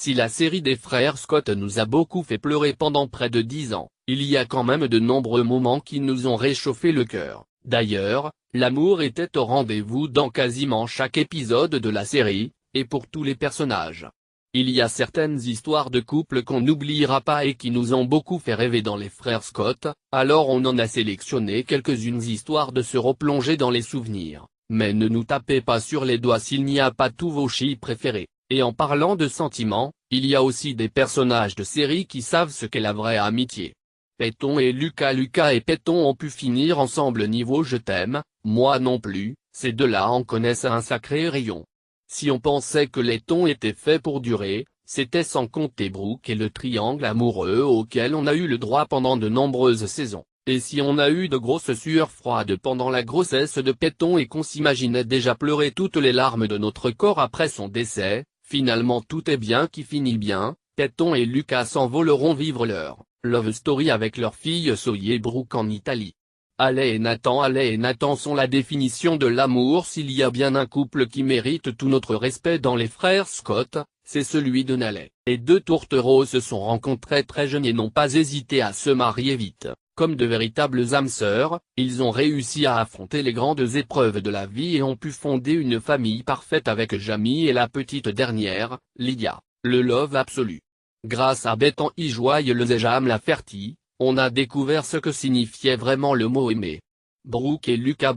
Si la série des frères Scott nous a beaucoup fait pleurer pendant près de 10 ans, il y a quand même de nombreux moments qui nous ont réchauffé le cœur. D'ailleurs, l'amour était au rendez-vous dans quasiment chaque épisode de la série, et pour tous les personnages. Il y a certaines histoires de couple qu'on n'oubliera pas et qui nous ont beaucoup fait rêver dans les frères Scott, alors on en a sélectionné quelques-unes histoire de se replonger dans les souvenirs. Mais ne nous tapez pas sur les doigts s'il n'y a pas tous vos chi préférés. Et en parlant de sentiments, il y a aussi des personnages de série qui savent ce qu'est la vraie amitié. Peyton et Lucas. Lucas et Peyton ont pu finir ensemble niveau je t'aime, moi non plus, ces deux-là en connaissent un sacré rayon. Si on pensait que les tons étaient faits pour durer, c'était sans compter Brooke et le triangle amoureux auquel on a eu le droit pendant de nombreuses saisons. Et si on a eu de grosses sueurs froides pendant la grossesse de Peyton et qu'on s'imaginait déjà pleurer toutes les larmes de notre corps après son décès, finalement tout est bien qui finit bien, Peyton et Lucas s'envoleront vivre leur love story avec leur fille Zoe et Brooke en Italie. Ale et Nathan sont la définition de l'amour. S'il y a bien un couple qui mérite tout notre respect dans les frères Scott, c'est celui de Naley. Les deux tourtereaux se sont rencontrés très jeunes et n'ont pas hésité à se marier vite. Comme de véritables âmes sœurs, ils ont réussi à affronter les grandes épreuves de la vie et ont pu fonder une famille parfaite avec Jamie et la petite dernière, Lydia, le love absolu. Grâce à Bethan I Joyeuse et Jam la Fertie, on a découvert ce que signifiait vraiment le mot aimer. Brooke et Lucas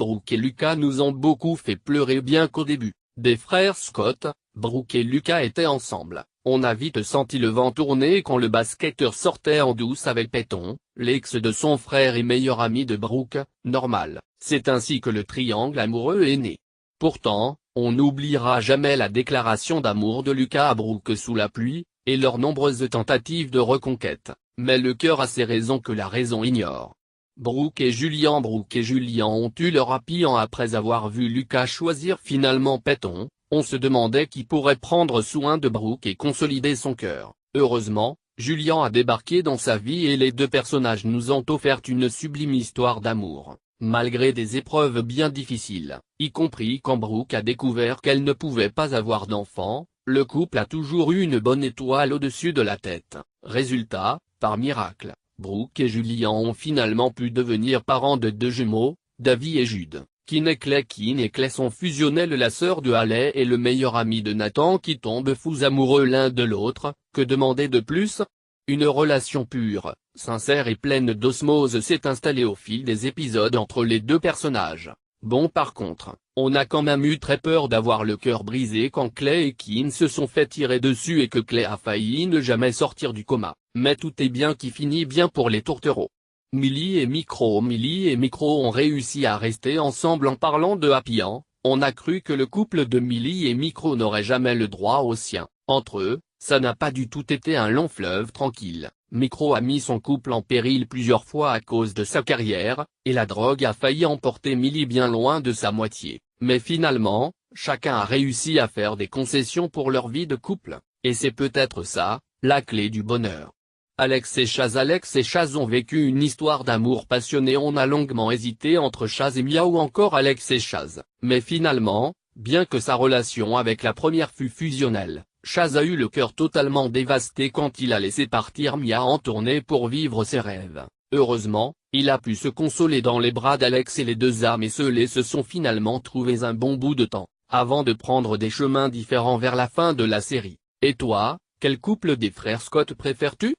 nous ont beaucoup fait pleurer bien qu'au début, des frères Scott, Brooke et Lucas étaient ensemble. On a vite senti le vent tourner quand le basketteur sortait en douce avec Peyton, l'ex de son frère et meilleur ami de Brooke, normal, c'est ainsi que le triangle amoureux est né. Pourtant, on n'oubliera jamais la déclaration d'amour de Lucas à Brooke sous la pluie, et leurs nombreuses tentatives de reconquête, mais le cœur a ses raisons que la raison ignore. Brooke et Julian ont eu leur happy end après avoir vu Lucas choisir finalement Peyton. On se demandait qui pourrait prendre soin de Brooke et consolider son cœur. Heureusement, Julian a débarqué dans sa vie et les deux personnages nous ont offert une sublime histoire d'amour, malgré des épreuves bien difficiles, y compris quand Brooke a découvert qu'elle ne pouvait pas avoir d'enfant. Le couple a toujours eu une bonne étoile au-dessus de la tête. Résultat, par miracle, Brooke et Julian ont finalement pu devenir parents de deux jumeaux, Davy et Jude. Keane et Clay sont fusionnels. La sœur de Haley et le meilleur ami de Nathan qui tombent fous amoureux l'un de l'autre, que demander de plus? Une relation pure, sincère et pleine d'osmose s'est installée au fil des épisodes entre les deux personnages. Bon par contre, on a quand même eu très peur d'avoir le cœur brisé quand Clay et Keane se sont fait tirer dessus et que Clay a failli ne jamais sortir du coma, mais tout est bien qui finit bien pour les tourtereaux. Millie et Micro ont réussi à rester ensemble. En parlant de happy end, on a cru que le couple de Millie et Micro n'aurait jamais le droit au sien. Entre eux, ça n'a pas du tout été un long fleuve tranquille. Micro a mis son couple en péril plusieurs fois à cause de sa carrière, et la drogue a failli emporter Millie bien loin de sa moitié. Mais finalement, chacun a réussi à faire des concessions pour leur vie de couple, et c'est peut-être ça, la clé du bonheur. Alex et Chaz ont vécu une histoire d'amour passionné. On a longuement hésité entre Chaz et Mia ou encore Alex et Chaz, mais finalement, bien que sa relation avec la première fut fusionnelle, Chaz a eu le cœur totalement dévasté quand il a laissé partir Mia en tournée pour vivre ses rêves. Heureusement, il a pu se consoler dans les bras d'Alex et les deux âmes esselées se sont finalement trouvées un bon bout de temps, avant de prendre des chemins différents vers la fin de la série. Et toi, quel couple des frères Scott préfères-tu ?